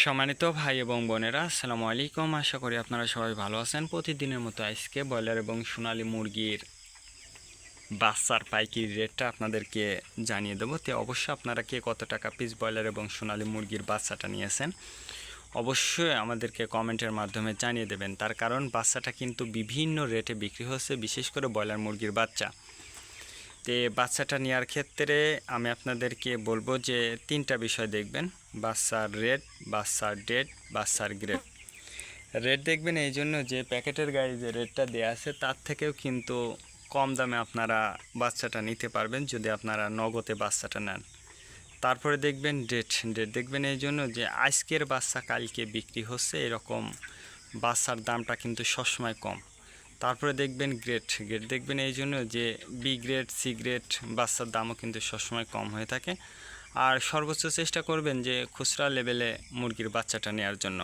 সম্মানিত ভাই এবং বোনেরা, আসসালামু আলাইকুম। আশা করি আপনারা সবাই ভালো আছেন। প্রতিদিনের মতো আজকে ব্রয়লার এবং সোনালী মুরগির বাচ্চার পাইকারি রেটটা আপনাদেরকে জানিয়ে দেবো। তো অবশ্যই আপনারা কে কত টাকা পিস ব্রয়লার এবং সোনালী মুরগির বাচ্চাটা নিয়েছেন অবশ্যই আমাদেরকে কমেন্টের মাধ্যমে জানিয়ে দেবেন। তার কারণ বাচ্চাটা কিন্তু বিভিন্ন রেটে বিক্রি হচ্ছে, বিশেষ করে ব্রয়লার মুরগির বাচ্চা। তো বাচ্চাটা নেওয়ার ক্ষেত্রে আমি আপনাদেরকে বলবো যে 3টা বিষয় দেখবেন: বাচ্চার রেট, বাচ্চার ডেট, বাচ্চার গ্রেড। রেট দেখবেন এই জন্য যে প্যাকেটের গায়ে যে রেটটা দেওয়া আছে তার থেকেও কিন্তু কম দামে আপনারা বাচ্চাটা নিতে পারবেন যদি আপনারা নগদে বাচ্চাটা নেন। তারপরে দেখবেন ডেট দেখবেন এই জন্য যে আজকের বাচ্চা কালকে বিক্রি হচ্ছে, এরকম বাচ্চার দামটা কিন্তু সবসময় কম। তারপরে দেখবেন গ্রেড দেখবেন এই জন্য যে বি গ্রেড, সি গ্রেড বাচ্চার দামও কিন্তু সবসময় কম হয়ে থাকে। আর সর্বোচ্চ চেষ্টা করবেন যে খুচরা লেভেলে মুরগির বাচ্চাটা নেওয়ার জন্য।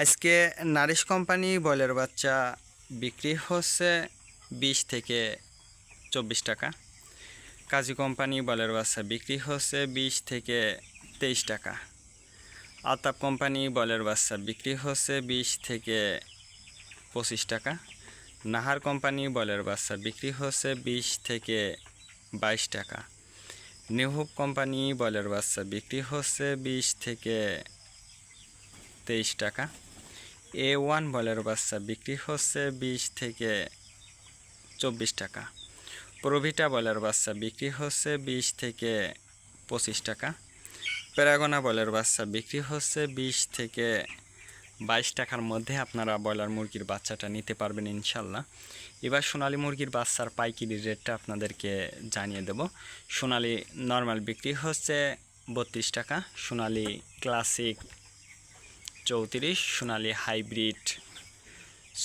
আজকে নারিশ কোম্পানি ব্রয়লার বাচ্চা বিক্রি হচ্ছে 20 থেকে 24 টাকা। কাজী কোম্পানি ব্রয়লার বাচ্চা বিক্রি হচ্ছে 20 থেকে 23 টাকা। আলতাপ কোম্পানি ব্রয়লার বাচ্চা বিক্রি হচ্ছে 20 থেকে 25 টাকা। নাহার কোম্পানি ব্রয়লার বাচ্চা বিক্রি হচ্ছে 20 থেকে 22 টাকা। নিহুব কোম্পানি ব্রয়লার বাচ্চা বিক্রি হচ্ছে 20 থেকে 23 টাকা। A1 ব্রয়লার বাচ্চা বিক্রি হচ্ছে 20 থেকে 24 টাকা। প্রভিটা ব্রয়লার বাচ্চা বিক্রি হচ্ছে 20 থেকে 25 টাকা। প্যারাগোনা ব্রয়লার বাচ্চা বিক্রি হচ্ছে 20 থেকে 22 টাকার মধ্যে আপনারা ব্রয়লার মুরগির বাচ্চাটা নিতে পারবেন ইনশাল্লাহ। এবার সোনালী মুরগির বাচ্চার পাইকারি রেটটা আপনাদেরকে জানিয়ে দেব। সোনালী নর্মাল বিক্রি হচ্ছে 32 টাকা, সোনালী ক্লাসিক 34, সোনালী হাইব্রিড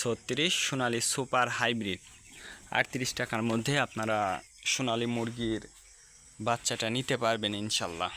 36, সোনালী সুপার হাইব্রিড 38 টাকার মধ্যে আপনারা সোনালী মুরগির বাচ্চাটা নিতে পারবেন ইনশাল্লাহ।